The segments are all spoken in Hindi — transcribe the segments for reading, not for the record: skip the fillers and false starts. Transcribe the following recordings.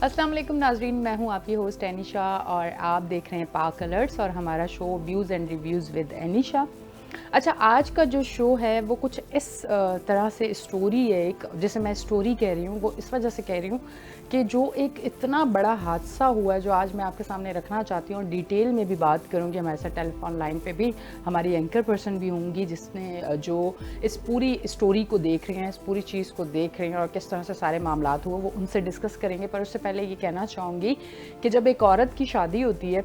अस्सलाम वालेकुम नाजरीन, मैं हूं आपकी होस्ट एनिशा और आप देख रहे हैं पाक अलर्ट्स और हमारा show views and reviews with Anisha. अच्छा, आज का जो शो है वो कुछ इस तरह से स्टोरी है, एक जैसे मैं स्टोरी कह रही हूँ वो इस वजह से कह रही हूँ कि जो एक इतना बड़ा हादसा हुआ है जो आज मैं आपके सामने रखना चाहती हूँ और डिटेल में भी बात करूँगी। हमारे साथ टेलीफोन लाइन पे भी हमारी एंकर पर्सन भी होंगी जिसने जो इस पूरी स्टोरी को देख रही हैं, इस पूरी चीज़ को देख रही हैं और किस तरह से सारे मामलात हुए वो उनसे डिस्कस करेंगे। पर उससे पहले ये कहना चाहूँगी कि जब एक औरत की शादी होती है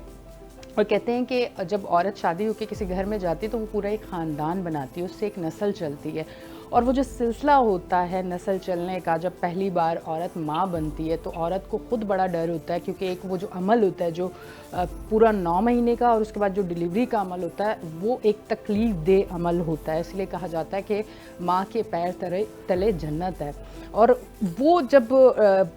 और कहते हैं कि जब औरत शादी होकर किसी घर में जाती है तो वो पूरा एक ख़ानदान बनाती है, उससे एक नस्ल चलती है। और वो जो सिलसिला होता है नस्ल चलने का, जब पहली बार औरत माँ बनती है तो औरत को खुद बड़ा डर होता है, क्योंकि एक वो जो अमल होता है जो पूरा 9 महीने का और उसके बाद जो डिलीवरी का अमल होता है वो एक तकलीफ़ दे अमल होता है। इसलिए कहा जाता है कि माँ के पैर तले जन्नत है। और वो जब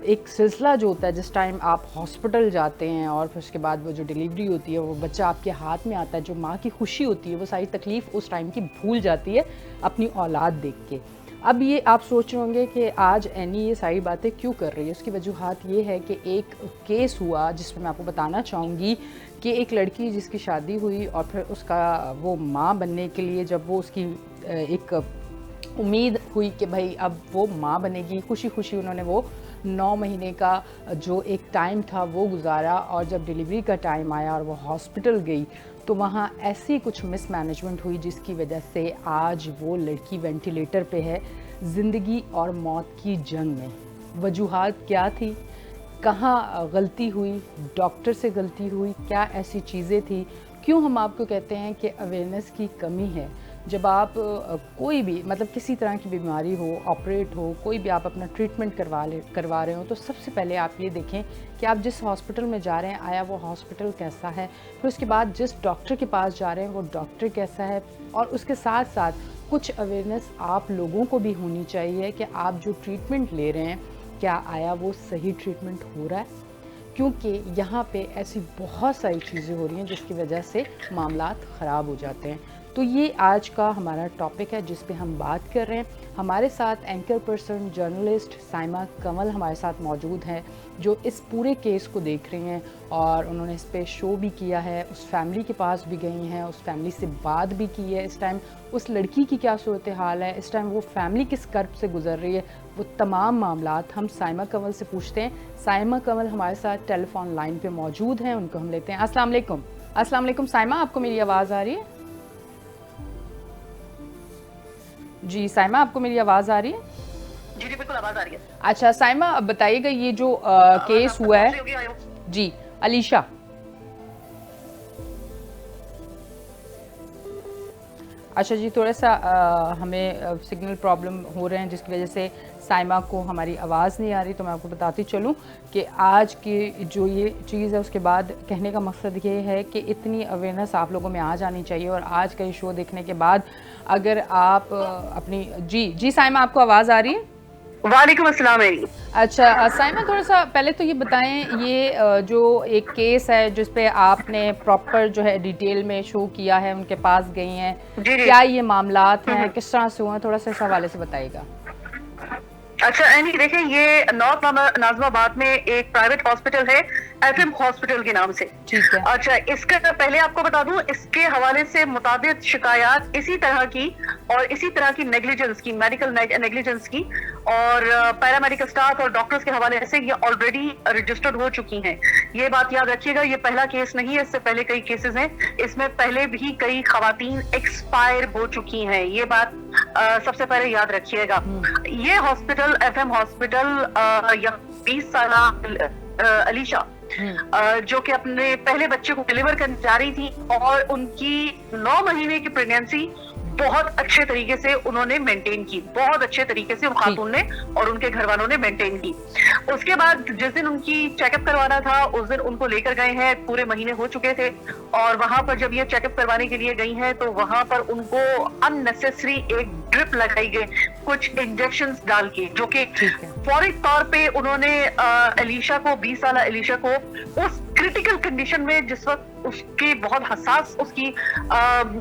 एक सिलसिला जो होता है, जिस टाइम आप हॉस्पिटल जाते हैं और फिर उसके बाद वो जो डिलीवरी होती है, वो बच्चा आपके हाथ में आता है, जो माँ की खुशी होती है वो सारी तकलीफ़ उस टाइम की भूल जाती है अपनी औलाद देख के। अब ये आप सोच रहे होंगे कि आज एनी ये सारी बातें क्यों कर रही है। उसकी वजूहत ये है कि एक केस हुआ जिसमें मैं आपको बताना चाहूँगी कि एक लड़की जिसकी शादी हुई और फिर उसका वो माँ बनने के लिए जब वो उसकी एक उम्मीद हुई कि भाई अब वो माँ बनेगी, खुशी खुशी उन्होंने वो 9 महीने का जो एक टाइम था वो गुजारा। और जब डिलीवरी का टाइम आया और वो हॉस्पिटल गई तो वहाँ ऐसी कुछ मिसमैनेजमेंट हुई जिसकी वजह से आज वो लड़की वेंटिलेटर पे है, ज़िंदगी और मौत की जंग में। वजूहात क्या थी, कहाँ गलती हुई, डॉक्टर से गलती हुई, क्या ऐसी चीज़ें थी, क्यों हम आपको कहते हैं कि अवेयरनेस की कमी है। जब आप कोई भी मतलब किसी तरह की बीमारी हो, ऑपरेट हो, कोई भी आप अपना ट्रीटमेंट करवा रहे हो तो सबसे पहले आप ये देखें कि आप जिस हॉस्पिटल में जा रहे हैं आया वो हॉस्पिटल कैसा है, फिर उसके बाद जिस डॉक्टर के पास जा रहे हैं वो डॉक्टर कैसा है। और उसके साथ साथ कुछ अवेयरनेस आप लोगों को भी होनी चाहिए कि आप जो ट्रीटमेंट ले रहे हैं क्या आया वो सही ट्रीटमेंट हो रहा है, क्योंकि यहाँ पे ऐसी बहुत सारी चीज़ें हो रही हैं जिसकी वजह से मामलात ख़राब हो जाते हैं। तो ये आज का हमारा टॉपिक है जिस पे हम बात कर रहे हैं। हमारे साथ एंकर पर्सन जर्नलिस्ट साइमा कमल हमारे साथ मौजूद हैं जो इस पूरे केस को देख रही हैं और उन्होंने इस पे शो भी किया है, उस फैमिली के पास भी गई हैं, उस फैमिली से बात भी की है। इस टाइम उस लड़की की क्या सूरत हाल है, इस टाइम वो फैमिली किस कर्ब से गुजर रही है, वो तमाम मामलात हम साइमा कमल से पूछते हैं। साइमा कमल हमारे साथ टेलीफोन लाइन पे मौजूद हैं, उनको हम लेते हैं। अस्सलाम वालेकुम। अस्सलाम वालेकुम साइमा, आपको मेरी आवाज़ आ रही है? जी साइमा, आपको मेरी आवाज़ आ रही है? जी जी बिल्कुल आवाज आ रही है। अच्छा साइमा, अब बताइएगा ये जो केस हुआ है। जी अलीशा। अच्छा जी, थोड़ा सा हमें सिग्नल प्रॉब्लम हो रहे हैं जिसकी वजह से साइमा को हमारी आवाज़ नहीं आ रही। तो मैं आपको बताती चलूँ कि आज की जो ये चीज़ है उसके बाद कहने का मकसद ये है कि इतनी अवेयरनेस आप लोगों में आ जानी चाहिए। और आज का ये शो देखने के बाद अगर आप अपनी जी साइमा, आपको आवाज़ आ रही है? वालेकुम अस्सलाम। अच्छा साइमा, थोड़ा सा पहले तो ये बताएं, ये जो एक केस है जिस पे आपने प्रॉपर जो है डिटेल में शो किया है, उनके पास गई हैं, जी जी। क्या ये मामलात हैं, किस तरह से हुए, थोड़ा सा इस हवाले से बताइएगा। अच्छा एनी देखिए, ये नॉर्थ नाजमाबाद में एक प्राइवेट हॉस्पिटल है, एफएम हॉस्पिटल के नाम से। ठीक है। अच्छा, इसका पहले आपको बता दूं, इसके हवाले से मुताबिक शिकायत इसी तरह की और इसी तरह की नेग्लिजेंस की, मेडिकल नेग्लिजेंस की और पैरामेडिकल स्टाफ और डॉक्टर्स के हवाले से ये ऑलरेडी रजिस्टर्ड हो चुकी हैं। ये बात याद रखिएगा, ये पहला केस नहीं है, इससे पहले कई केसेस हैं, इसमें पहले भी कई खवातीन एक्सपायर हो चुकी हैं। ये बात सबसे पहले याद रखिएगा। ये हॉस्पिटल एफएम हॉस्पिटल 20 साल अलीशा जो कि अपने पहले बच्चे को डिलीवर करने जा रही थी और उनकी 9 महीने की प्रेगनेंसी बहुत अच्छे तरीके से उन्होंने मेंटेन की, बहुत अच्छे तरीके से खातून ने और उनके घर वालों ने मेंटेन की। उसके बाद जिस दिन उनकी चेकअप करवाना था उस दिन उनको लेकर गए हैं, पूरे महीने हो चुके थे और वहां पर जब ये चेकअप करवाने के लिए गई हैं तो वहां पर उनको अननेसेसरी एक ड्रिप लगाई गई, कुछ इंजेक्शंस डाल के, जो कि फौरी तौर पे उन्होंने अलीशा को, 20 साल अलीशा को उस क्रिटिकल कंडीशन में जिस वक्त उसकी बहुत हसास उसकी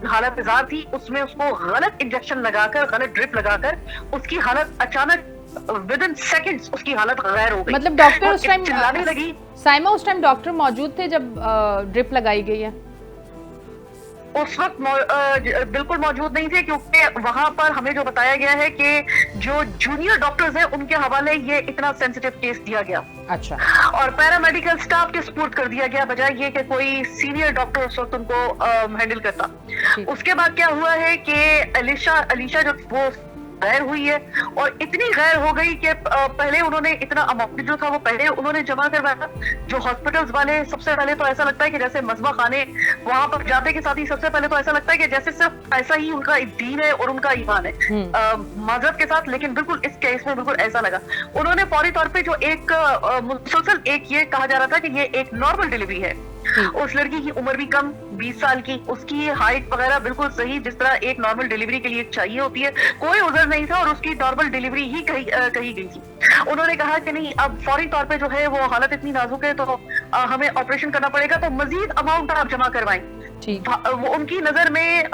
हालत थी, उसमें उसको गलत इंजेक्शन लगाकर, गलत ड्रिप लगाकर उसकी हालत अचानक विद इन सेकेंड्स उसकी हालत गैर हो गई। मतलब डॉक्टर उस टाइम चिल्लाने लगी। साइमा उस टाइम डॉक्टर मौजूद थे जब ड्रिप लगाई गई है? उस वक्त बिल्कुल मौजूद नहीं थे, क्योंकि वहां पर हमें जो बताया गया है कि जो जूनियर डॉक्टर्स हैं उनके हवाले ये इतना सेंसिटिव केस दिया गया। अच्छा। और पैरामेडिकल स्टाफ के सपोर्ट कर दिया गया, बजाय ये कि कोई सीनियर डॉक्टर उस वक्त उनको हैंडल करता। उसके बाद क्या हुआ है कि अलीशा जो वो गैर हुई है, और इतनी गैर हो गई कि पहले उन्होंने इतना अमाउंट जो था वो पहले उन्होंने जमा करवाया। जो हॉस्पिटल्स वाले, सबसे पहले तो ऐसा लगता है कि जैसे मजमा खाने वहां पर जाते के साथ ही सबसे पहले तो ऐसा लगता है कि जैसे सिर्फ ऐसा ही उनका दीन है और उनका ईमान है माजरत के साथ, लेकिन बिल्कुल इस केस में बिल्कुल ऐसा लगा। उन्होंने फौरी तौर पे जो एक मुसलसल एक ये कहा जा रहा था कि ये एक नॉर्मल डिलीवरी है। उस लड़की की उम्र भी कम, 20 साल की, उसकी हाइट वगैरह बिल्कुल सही जिस तरह एक नॉर्मल डिलीवरी के लिए चाहिए होती है, कोई उज़र नहीं था और उसकी नॉर्मल डिलीवरी ही कही गई थी। उन्होंने कहा कि नहीं, अब फौरी तौर पे जो है वो हालत इतनी नाजुक है तो हमें ऑपरेशन करना पड़ेगा, तो मजीद अमाउंट आप जमा करवाएं। उनकी नजर में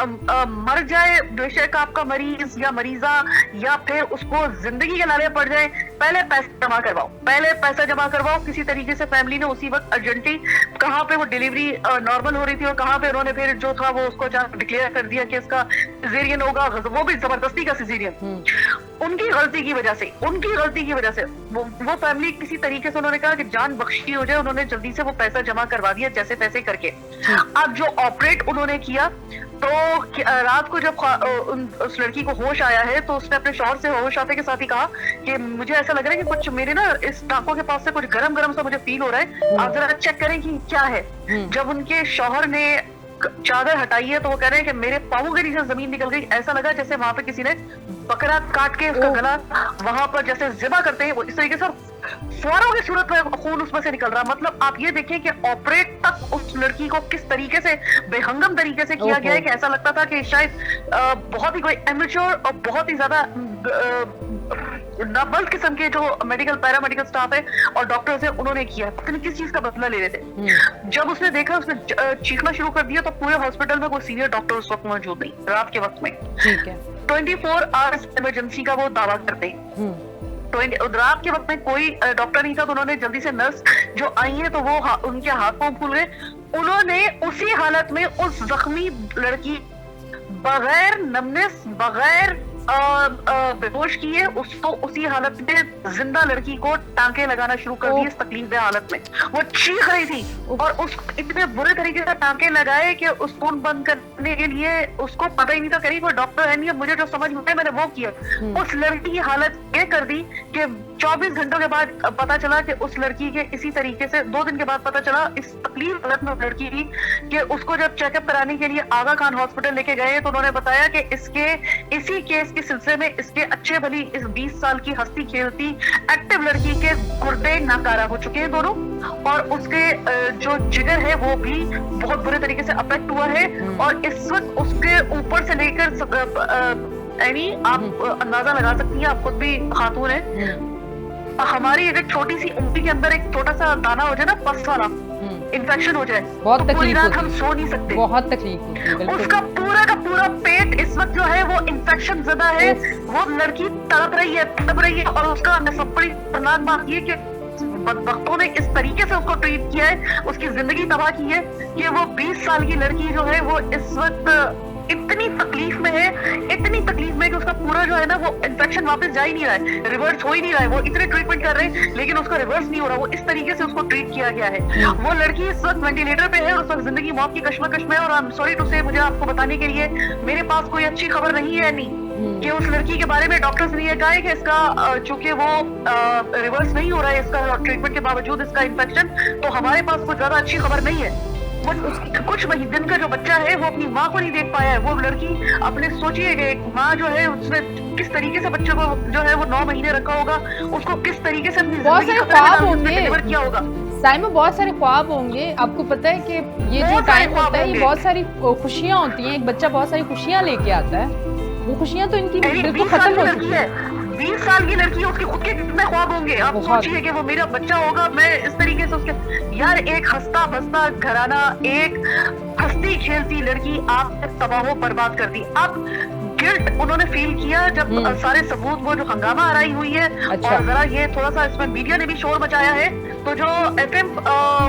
मर जाए बेशक आपका मरीज या मरीजा, या फिर उसको जिंदगी के लाले पड़ जाए, पहले पैसा जमा करवाओ, पहले पैसा जमा करवाओ। किसी तरीके से फैमिली ने उसी वक्त अर्जेंटली, कहाँ पे वो डिलीवरी नॉर्मल हो रही थी और कहाँ पे उन्होंने फिर जो था वो उसको डिक्लेयर कर दिया कि इसका सिजेरियन होगा, वो भी जबरदस्ती का सिजेरियन। उनकी गलती की वजह से वो फैमिली किसी तरीके से उन्होंने कहा कि जान बख्शी हो जाए, उन्होंने जल्दी से वो पैसा जमा करवा दिया जैसे तैसे करके। अब जो ऑपरेट उन्होंने किया तो रात को जब उस लड़की को होश आया है तो उसने अपने शौहर से होश आते के साथ ही कहा कि मुझे ऐसा लग रहा है कि कुछ मेरे ना इस टांकों के पास से कुछ गरम गरम सा मुझे फील हो रहा है, आप जरा चेक करें कि क्या है। जब उनके शौहर ने चादर हटाई है तो वो कह रहे हैं कि मेरे पाँवों के नीचे जमीन निकल गई, ऐसा लगा जैसे वहां पे किसी ने बकरा काट के उसका गला वहां पर जैसे ज़िबा करते हैं वो इस तरीके से फौरों की सूरत में खून उसमें से निकल रहा। मतलब आप ये देखें कि ऑपरेट तक उस लड़की को किस तरीके से बेहंगम तरीके से किया गया है कि ऐसा लगता था कि शायद बहुत ही कोई एमेच्योर और बहुत ही ज्यादा नाबल्द किस्म के जो पैरामेडिकल स्टाफ है और डॉक्टर्स है उन्होंने किया, किस चीज का बदला ले रहे थे। जब उसने देखा, उसने चीखना शुरू कर दिया तो पूरे हॉस्पिटल में कोई सीनियर डॉक्टर उस वक्त मौजूद नहीं, रात के वक्त में। ठीक है। 24 आवर्स इमरजेंसी का वो दावा करते हैं। तो रात के वक्त में कोई डॉक्टर नहीं था, तो उन्होंने जल्दी से नर्स जो आई है तो वो उनके हाथ पांव फूल गए। उन्होंने उसी हालत में उस जख्मी लड़की बगैर नमनेस, बगैर बेहोश किए, उसको उसी हालत में जिंदा लड़की को टांके लगाना शुरू कर दिए। इस तकलीफदेह हालत में वो चीख रही थी और उसको इतने बुरे तरीके से टांके लगाए कि उस खून बंद करने के लिए उसको पता ही नहीं था, करीब वो डॉक्टर है नहीं, मुझे जो समझ में आया मैंने वो किया। उस लड़की की हालत ये कर दी कि 24 घंटों के बाद पता चला कि उस लड़की के इसी तरीके से 2 दिन के बाद पता चला इस तकलीफ हालत में लड़की की कि उसको जब चेकअप कराने के लिए आगा खान हॉस्पिटल लेके गए तो उन्होंने बताया कि इसके इसी केस के सिलसिले में इसके अच्छे भली इस 20 साल की हंसती खेलती एक्टिव लड़की के गुर्दे नाकारा हो चुके हैं दोनों, और उसके जो जिगर है वो भी बहुत बुरे तरीके से अफेक्ट हुआ है। और इस वक्त उसके ऊपर से लेकर आप अंदाजा लगा सकती हैं, आप खुद भी खातून है, हमारी एक छोटी सी उंगली के अंदर एक छोटा सा दाना हो जाए ना, पस वाला इन्फेक्शन हो जाए, बहुत तो पूरी रात हम सो नहीं सकते, बहुत तकलीफ होती है। उसका पूरा का पूरा पेट इस वक्त जो है वो इन्फेक्शन ज़दा है। वो लड़की तड़प रही है और उसका सब बड़ी खतरनाक बात ये कि बदबख्तों ने इस तरीके से उसको ट्रीट किया है, उसकी जिंदगी तबाह की है कि वो 20 साल की लड़की जो है वो इस वक्त इतनी तकलीफ में कि उसका पूरा जो है ना वो इन्फेक्शन वापस जा ही नहीं रहा है, रिवर्स हो ही नहीं रहा है। वो इतने ट्रीटमेंट कर रहे हैं लेकिन उसका रिवर्स नहीं हो रहा, वो इस तरीके से उसको ट्रीट किया गया है। वो लड़की इस वक्त वेंटिलेटर पे है और उस वक्त जिंदगी मौत की कश्मकश में है। और आई एम सॉरी टू से, मुझे आपको बताने के लिए मेरे पास कोई अच्छी खबर नहीं है कि उस लड़की के बारे में डॉक्टर्स ने ये कहा है कि इसका चूंकि वो रिवर्स नहीं हो रहा है इसका ट्रीटमेंट के बावजूद इसका इन्फेक्शन, तो हमारे पास कुछ ज्यादा अच्छी खबर नहीं है। कुछ दिन का जो बच्चा है वो अपनी माँ को नहीं देख पाया है। वो लड़की अपने सोचिए कि एक माँ जो है उसने किस तरीके से बच्चे को जो है वो 9 महीने रखा होगा, उसको किस तरीके से बहुत सारे ख्वाब होंगे किया होगा। साइमा, बहुत सारे ख्वाब होंगे। आपको पता है कि ये जो टाइम होता है ये बहुत सारी खुशियाँ होती हैं, एक बच्चा बहुत सारी खुशियाँ लेके आता है, वो खुशियाँ तो इनकी बिल्कुल खत्म हो चुकी है। 20 साल की लड़की है, उसके खुद के कितने ख्वाब होंगे। आप सोचिए कि वो मेरा बच्चा होगा, मैं इस तरीके से उसके यार एक हंसता बसता घराना, एक हंसती खेलती लड़की आप तबाह बर्बाद कर दी। अब गिल्ट उन्होंने फील किया जब सारे सबूत, वो जो हंगामा आराई हुई है। अच्छा। और जरा ये थोड़ा सा इसमें मीडिया ने भी शोर मचाया है, तो जो एफएम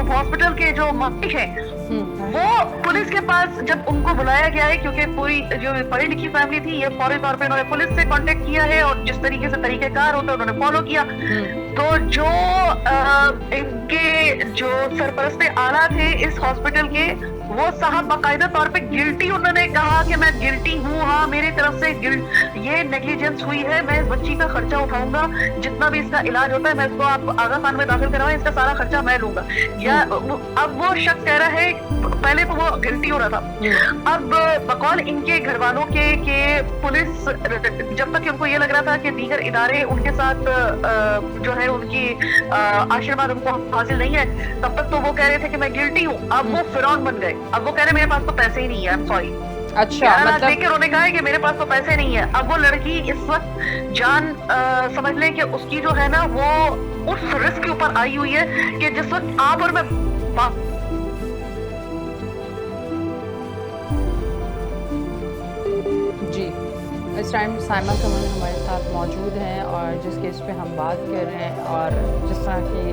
हॉस्पिटल के जो मालिक हैं वो पुलिस के पास जब उनको बुलाया गया है, क्योंकि पूरी जो पढ़ी लिखी फैमिली थी, ये फौरी तौर पे उन्होंने पुलिस से कांटेक्ट किया है और जिस तरीके से तरीकेकार होता है उन्होंने फॉलो किया। तो जो इनके जो सरपरस्ते आला थे इस हॉस्पिटल के, वो साहब बाकायदा तौर पे गिल्टी, उन्होंने कहा कि मैं गिल्टी हूँ, हाँ मेरी तरफ से ये नेग्लिजेंस हुई है, मैं इस बच्ची का खर्चा उठाऊंगा, जितना भी इसका इलाज होता है मैं इसको आप आगा खान में दाखिल करवाएं, इसका सारा खर्चा मैं लूंगा। या अब वो शख्स कह रहा है, पहले तो वो गिल्टी हो रहा था, अब बकौल इनके घर वालों के पुलिस, जब तक उनको ये लग रहा था कि दीगर इदारे उनके साथ जो है उनकी आशीर्वाद उनको हासिल नहीं है, तब तक तो वो कह रहे थे कि मैं गिल्टी हूँ। अब वो फिरौन बन गए, अब वो कह रहे मेरे पास तो पैसे ही नहीं है, आई एम सॉरी। अच्छा, मतलब देखकर उन्होंने कहा है कि मेरे पास तो पैसे नहीं है। अब वो लड़की इस वक्त जान समझ लें कि उसकी जो है ना वो उस रिस्क के ऊपर आई हुई है कि जिस वक्त आप और मैं जी, इस टाइम साइमा कमल हमारे साथ मौजूद हैं और जिस केस पे हम बात कर रहे हैं और जिस तरह की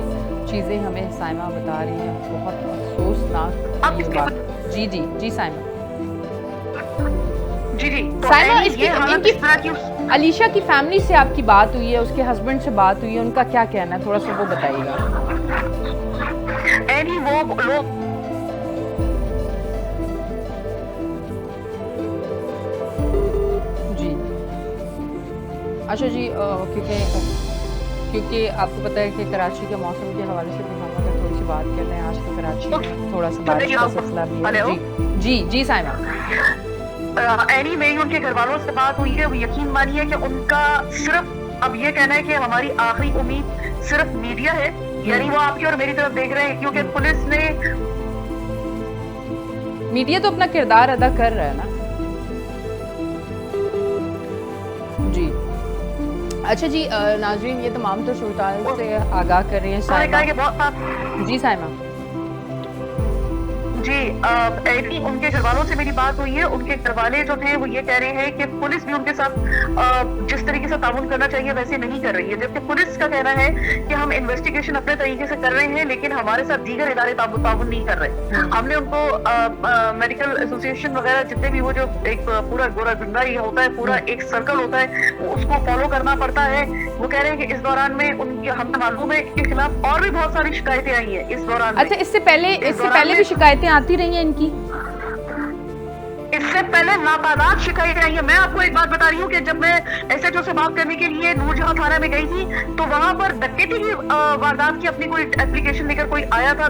चीज़ें हमें साइमा बता रही हैं, बहुत अफसोसनाक ये बात। जी जी जी साइमा। जी जी साइमा, इनकी अलीशा की फैमिली से आपकी बात हुई है, उसके हस्बैंड से बात हुई है, उनका क्या कहना है, थोड़ा सा वो बताइएगा। एनी वो लोग अच्छा जी, क्योंकि आपको पता है कि कराची के मौसम के हवाले से भी हम अगर थोड़ी सी बात कर रहे हैं, आज तो कराची में थोड़ा सा बारिश का सिलसिला भी है। जी जी जी साइमा। एनी मेरी उनके घर वालों से बात हुई है, वो यकीन मानिए कि उनका सिर्फ अब ये कहना है कि हमारी आखिरी उम्मीद सिर्फ मीडिया है, यानी वो आपकी और मेरी तरफ देख रहे हैं, क्योंकि पुलिस ने, मीडिया तो अपना किरदार अदा कर रहा है ना। जी अच्छा जी, नाजरीन ये तमाम तो सूरत से आगाह कर रही हैं साइमा। जी साइमा। जी एडी उनके घर वालों से मेरी बात हुई है, उनके घर वाले जो थे वो ये कह रहे हैं कि पुलिस भी उनके साथ जिस तरीके से ताउन करना चाहिए वैसे नहीं कर रही है, जबकि पुलिस का कहना है कि हम इन्वेस्टिगेशन अपने तरीके से कर रहे हैं, लेकिन हमारे साथ दीगर इदारे ताउन नहीं कर रहे। हमने उनको मेडिकल एसोसिएशन वगैरह जितने भी वो जो एक पूरा गोरा गुंडा ही होता है, पूरा एक सर्कल होता है, उसको फॉलो करना पड़ता है। वो कह रहे हैं कि इस दौरान में उनके हमें मालूम है के खिलाफ और भी बहुत सारी शिकायतें आई हैं इस दौरान। अच्छा, इससे पहले भी शिकायतें आती रही हैं इनकी? इससे पहले नातादाद शिकायतें आई है। मैं आपको एक बात बता रही हूँ कि जब मैं एसएचओ से बात करने के लिए नूरजहां थाना में गई थी, तो वहां पर डकैती की वारदात की अपनी कोई एप्लीकेशन लेकर कोई आया था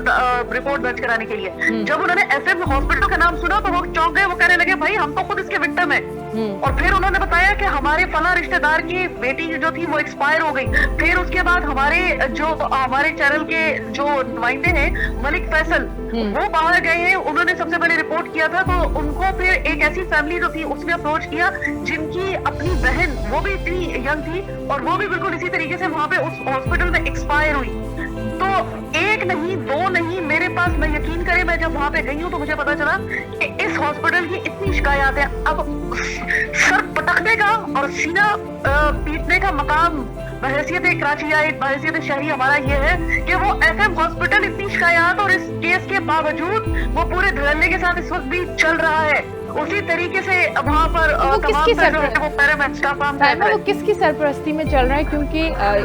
रिपोर्ट दर्ज कराने के लिए। जब उन्होंने एफएम हॉस्पिटल का नाम सुना तो वो चौंक गए, वो कहने लगे भाई हम तो खुद इसके विक्टिम है। और फिर उन्होंने बताया कि हमारे फला रिश्तेदार की बेटी जो थी वो एक्सपायर हो गई। फिर उसके बाद हमारे चैनल के जो नुमाइंदे हैं मलिक फैसल, वो बाहर गए हैं, उन्होंने सबसे पहले रिपोर्ट किया था। तो उनको फिर एक ऐसी फैमिली जो थी उसने अप्रोच किया जिनकी अपनी बहन वो भी इतनी यंग थी और वो भी बिल्कुल इसी तरीके से वहां पे उस हॉस्पिटल में एक्सपायर हुई। तो एक नहीं दो नहीं, मेरे पास, मैं यकीन करें, मैं जब वहां पे गई हूँ तो मुझे पता चला कि इस हॉस्पिटल की इतनी शिकायत है। अब सर पटकने का और सीना पीटने का मकाम बहैसियत कराची या एक बहैसियत शहरी हमारा ये है कि वो एफएम हॉस्पिटल इतनी शिकायत और इस केस के बावजूद वो पूरे धड़ल्ले के साथ इस वक्त भी चल रहा है। उसी तरीके से वहाँ पर वो किसकी सरपरस्ती में चल रहा है? क्योंकि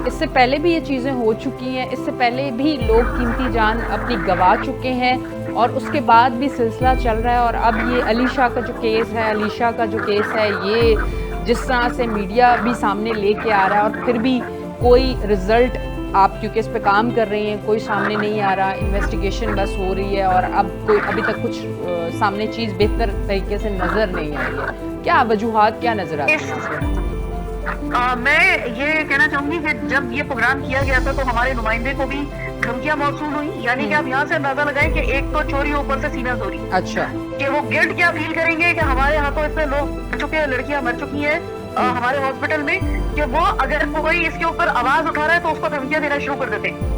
इससे पहले भी ये चीज़ें हो चुकी हैं, इससे पहले भी लोग कीमती जान अपनी गंवा चुके हैं और उसके बाद भी सिलसिला चल रहा है। और अब ये अलीशा का जो केस है, ये जिस तरह से मीडिया भी सामने लेके आ रहा है और फिर भी कोई रिजल्ट, आप क्योंकि इस पे काम कर रही हैं, कोई सामने नहीं आ रहा, इन्वेस्टिगेशन बस हो रही है और अब कोई अभी तक कुछ सामने चीज़ बेहतर तरीके से नज़र नहीं आई है। क्या वजूहात क्या नज़र आती हैं? मैं ये कहना चाहूंगी कि जब ये प्रोग्राम किया गया था तो हमारे नुमाइंदे को भी धमकियां मौसूल हुई, यानी कि आप यहाँ से अंदाजा लगाएं कि एक तो चोरी, ऊपर से सीना चोरी। अच्छा, कि वो गिल्ट क्या फील करेंगे कि हमारे यहाँ तो इतने लोग मर चुके हैं, लड़कियां मर चुकी हैं हमारे हॉस्पिटल में, कि वो अगर कोई इसके ऊपर आवाज उठा रहा है तो उसको धमकियां देना शुरू कर देते हैं।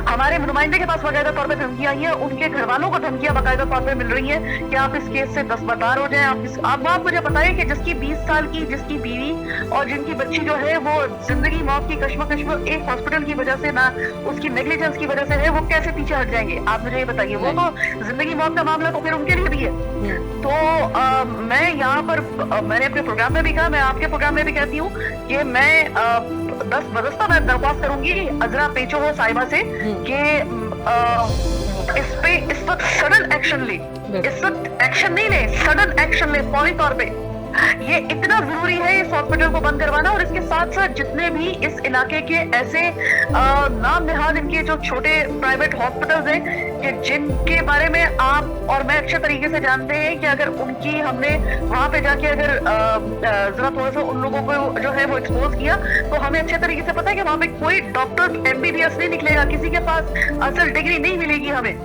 हमारे नुमाइंदे के पास बाकायदा तौर पे धमकियां आई है, उनके घर वालों को धमकियां बाकायदा तौर पे मिल रही है कि आप इस केस से दस्तबरदार हो जाए। आप मुझे बताएं कि जिसकी 20 साल की जिसकी बीवी और जिनकी बच्ची जो है वो जिंदगी मौत की कश्मकश में एक हॉस्पिटल की वजह से, ना उसकी नेग्लिजेंस की वजह से है, वो कैसे पीछे हट जाएंगे? आप मुझे ये बताइए। वो तो जिंदगी मौत का मामला तो फिर उनके लिए भी है। तो मैं यहाँ पर मैंने अपने प्रोग्राम में भी कहा, मैं आपके प्रोग्राम में भी कहती हूँ कि मैं 10 बरस मैं दरख्वास्त करूंगी अजरा पेचो हो साहिबा से कि इस पे इस वक्त सडन एक्शन ले, इस वक्त एक्शन नहीं ले, सडन एक्शन ले फौरी तौर पे। ये इतना जरूरी है इस हॉस्पिटल को बंद करवाना। और इसके साथ साथ जितने भी इस इलाके के ऐसे नाम निहाद इनके जो छोटे प्राइवेट हॉस्पिटल्स हैं कि जिनके बारे में आप और मैं अच्छे तरीके से जानते हैं कि अगर उनकी हमने वहां पे जाके अगर जरा थोड़ा सा उन लोगों को जो है वो एक्सपोज किया तो हमें अच्छे तरीके से पता है कि वहां पे कोई डॉक्टर MBBS नहीं निकलेगा, किसी के पास असल डिग्री नहीं मिलेगी हमें।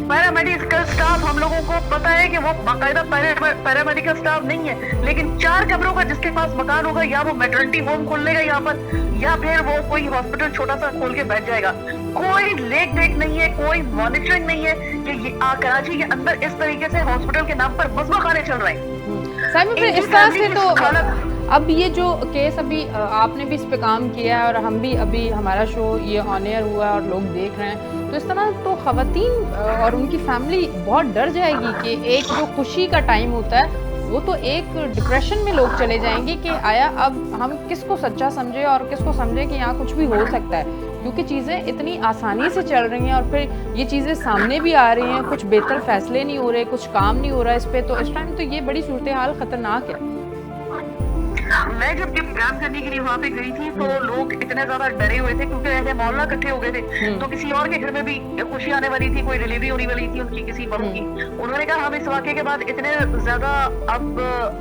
पैरामेडिकल स्टाफ हम लोगों को पता है कि वो बाकायदा पैरामेडिकल स्टाफ नहीं है, लेकिन 4 कमरों का जिसके पास मकान होगा या वो मैटरनिटी होम खोल लेगा यहाँ पर, या फिर वो कोई हॉस्पिटल छोटा सा खोल के बैठ जाएगा। कोई लेख देख नहीं है, कोई मॉनिटरिंग नहीं है कि ये कराची के अंदर इस तरीके से हॉस्पिटल के नाम पर मजमा खाने चल रहे हैं। इस तरह से तो अब ये जो केस अभी आपने भी इस पे काम किया है और हम भी अभी हमारा शो ये ऑन एयर हुआ है और लोग देख रहे हैं, तो इस तरह तो खवातीन और उनकी फैमिली बहुत डर जाएगी कि एक जो खुशी का टाइम होता है वो तो एक डिप्रेशन में लोग चले जाएंगे कि आया अब हम किसको सच्चा समझे और किसको समझे कि यहाँ कुछ भी हो सकता है, क्योंकि चीज़ें इतनी आसानी से चल रही हैं और फिर ये चीज़ें सामने भी आ रही हैं, कुछ बेहतर फैसले नहीं हो रहे, कुछ काम नहीं हो रहा इस पर। तो इस टाइम तो ये बड़ी सूरत हाल खतरनाक है। मैं जब ये प्रोग्राम करने के लिए वहाँ पे गई थी तो लोग इतने ज्यादा डरे हुए थे क्योंकि ऐसे मोहल्ला इकट्ठे हो गए थे। तो किसी और के घर में भी खुशी आने वाली थी, कोई डिलीवरी होने वाली थी उनकी किसी बहू की। उन्होंने कहा हम इस वाक़े के बाद इतने ज्यादा अब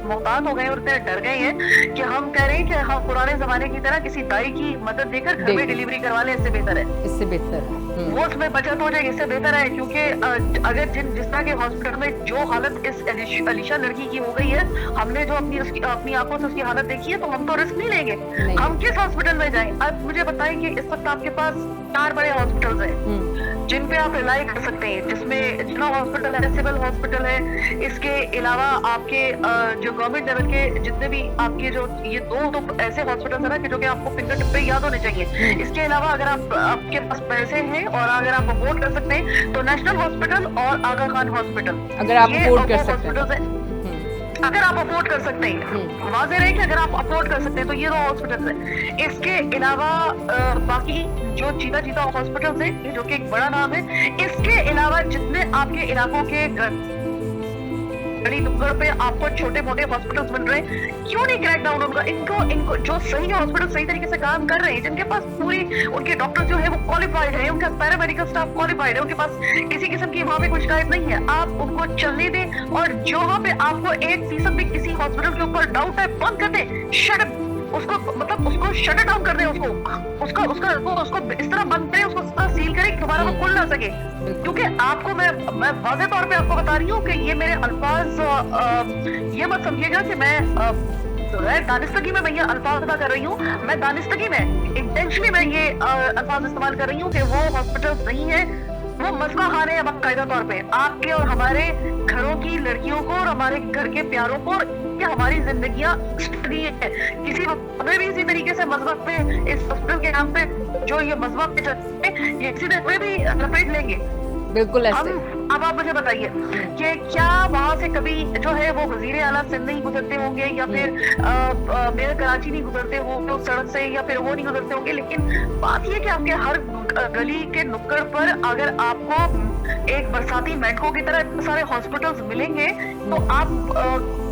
मोहतात हो गए और इतने डर गए हैं कि हम कह रहे हैं कि हम पुराने जमाने की तरह किसी दाई की मदद देकर घर में डिलीवरी करवा लें, इससे बेहतर है, इससे बेहतर है वो उसमें बचत हो जाएगी, इससे बेहतर है। क्योंकि अगर जिस तरह के हॉस्पिटल में जो हालत इस अलीशा लड़की की हो गई है, हमने जो अपनी आंखों से उसकी हालत देखी है, तो हम तो रिस्क नहीं लेंगे। हम किस हॉस्पिटल में जाएं? अब मुझे बताएं कि इस वक्त आपके पास 4 बड़े हॉस्पिटल्स हैं जिन पे आप रिलाई कर सकते हैं, जिसमें जिला हॉस्पिटल है, सिविल हॉस्पिटल है, इसके अलावा आपके जो गवर्नमेंट लेवल के जितने भी आपके जो ये दो ऐसे हॉस्पिटल है ना कि जो कि आपको फिंगर टिप पे याद होने चाहिए। इसके अलावा अगर आपके पास पैसे हैं और अगर आप अफोर्ड कर सकते हैं तो नेशनल हॉस्पिटल और आगा खान हॉस्पिटल, अगर आप अफोर्ड कर सकते हैं, अगर आप अफोर्ड कर सकते हैं, वाज़ेह रहे कि अगर आप अफोर्ड कर सकते हैं तो ये 2 हॉस्पिटल है। इसके अलावा बाकी जो जीता हॉस्पिटल है जो कि एक बड़ा नाम है, इसके अलावा जितने आपके इलाकों के बड़ी नुक्कड़ पे आपको छोटे मोटे हॉस्पिटल्स बन रहे हैं, क्यों नहीं क्रैक डाउन उनका? इनको जो सही हॉस्पिटल सही तरीके से काम कर रहे हैं, जिनके पास पूरी उनके डॉक्टर जो है वो क्वालिफाइड है, उनका पैरामेडिकल स्टाफ क्वालिफाइड है, उनके पास किसी किस्म की वहाँ पे कोई शिकायत नहीं है, आप उनको चलने दें। और जहाँ पे आपको 1% भी किसी हॉस्पिटल के ऊपर डाउट है, बंद कर दें, शट उसको मतलब उसको शट डाउन कर दें, उसको इस तरह बंद करें, उसको इस तरह सील करें कि दोबारा वो खुल ना सके। क्योंकि आपको मैं वाज़ेह तौर पे आपको बता रही हूँ कि ये मेरे अल्फाज ये मत समझिएगा कि मैं दानिस्तगी में मैं ये अल्फाज अदा कर रही हूँ, मैं दानिस्तगी में इंटेंशनली मैं ये अल्फाज इस्तेमाल कर रही हूँ कि वो हॉस्पिटल नहीं है, वो मस्का खाने हैं बाकायदा तौर पे आपके और हमारे घरों की लड़कियों को और हमारे घर के प्यारों को, और हमारी जिंदगियां किसी हमें भी इसी तरीके से मजहब पे इस हॉस्पिटल के नाम पे जो ये मजहब पे चलते हैं ये किसी भी लपेट लेंगे। बिल्कुल ऐसे। अब आप मुझे बताइए कि क्या वहाँ से कभी जो है वो वजीर आला सिंध नहीं गुजरते होंगे या फिर मेयर कराची नहीं गुजरते होंगे उस सड़क से, या फिर वो नहीं गुजरते होंगे, लेकिन बात ये कि आपके हर गली के नुक्कड़ पर अगर आपको एक बरसाती मेंढकों की तरह सारे हॉस्पिटल्स मिलेंगे तो आप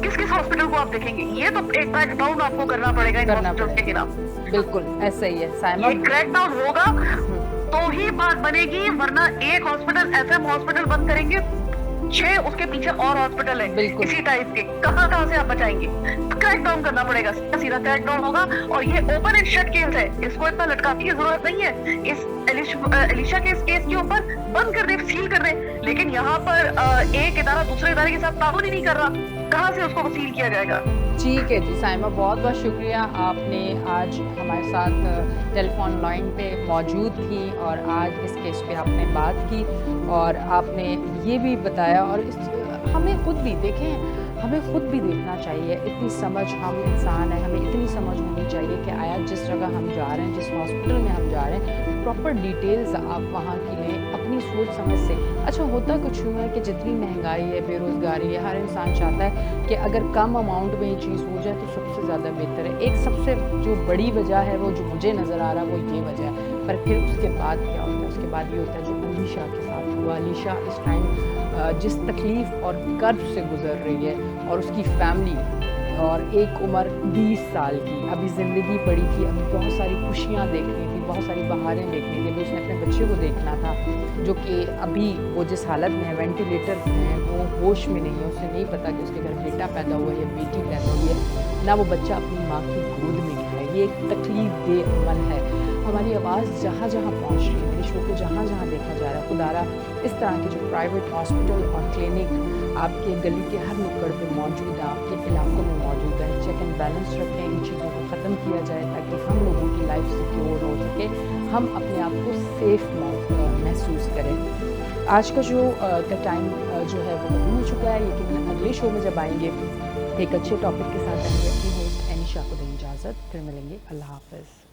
किस हॉस्पिटल को आप देखेंगे? ये तो एक क्रैकडाउन आपको करना पड़ेगा इन हॉस्पिटल्स के खिलाफ। बिल्कुल ऐसा ही है साइमा, क्रैकडाउन होगा तो ही बात बनेगी, वरना एक हॉस्पिटल FM हॉस्पिटल बंद करेंगे, 6 उसके पीछे और हॉस्पिटल है इसी टाइप के, कहाँ से आप बचाएंगे? क्रैकडाउन करना पड़ेगा, सीधा क्रैकडाउन होगा। और ये ओपन एंड शट केस है, इसको इतना लटकाने की जरूरत नहीं है। इस एलिशा के इस केस के ऊपर बंद कर दे, सील कर दे, लेकिन यहाँ पर एक इदारा दूसरे इदारे के साथ ताउन ही नहीं कर रहा, कहाँ से उसको वसील किया जाएगा? ठीक है जी साइमा, बहुत बहुत शुक्रिया, आपने आज हमारे साथ टेलीफोन लाइन पे मौजूद थी और आज इस केस पे आपने बात की और आपने ये भी बताया। और हमें खुद भी देखें, हमें खुद भी देखना चाहिए, इतनी समझ, हम इंसान हैं, हमें इतनी समझ होनी चाहिए कि आया जिस जगह हम जा रहे हैं, जिस हॉस्पिटल में हम जा रहे हैं, प्रॉपर डिटेल्स आप वहाँ की लें अपनी सोच समझ से। अच्छा, होता कुछ यूँ है कि जितनी महंगाई है, बेरोज़गारी है, हर इंसान चाहता है कि अगर कम अमाउंट में ये चीज़ हो जाए तो सबसे ज़्यादा बेहतर है। एक सबसे जो बड़ी वजह है वो जो मुझे नज़र आ रहा है वो ये वजह है। पर फिर उसके बाद क्या होता है? उसके बाद ये होता है जो अलीशा के साथ हुआ। अलीशा इस टाइम जिस तकलीफ़ और कर्ब से गुज़र रही है और उसकी फैमिली, और एक उम्र 20 साल की, अभी ज़िंदगी पड़ी थी, अभी बहुत सारी खुशियाँ देखनी थी, बहुत सारी बहारें देखनी थी, अभी उसने अपने बच्चे को देखना था जो कि अभी वो जिस हालत में है, वेंटिलेटर में है, वो होश में नहीं है, उसे नहीं पता कि उसके घर बेटा पैदा हुआ है या बेटी पैदा हुई है, ना वो बच्चा अपनी माँ की गोद में गया है। ये एक तकलीफ़ दे अमल है। हमारी आवाज़ जहाँ जहाँ पहुँच रही है, मेरे शो को जहाँ जहाँ देखा जा रहा है, खुदारा इस तरह के जो प्राइवेट हॉस्पिटल और क्लिनिक आपके गली के हर नुक्कड़ पे मौजूद है, आपके इलाकों में मौजूद है। चेक एंड बैलेंस रखें, इन चीज़ों को ख़त्म किया जाए ताकि हम लोगों की लाइफ सिक्योर हो सके, हम अपने आप को सेफ महसूस करें। आज का जो टाइम जो है वो खत्म हो चुका है, लेकिन अगले शो में जब आएंगे एक अच्छे टॉपिक के साथ आएंगे। अपनी होस्ट एनिशा को दें इजाज़त, फिर मिलेंगे। अल्लाह हाफ़िज़।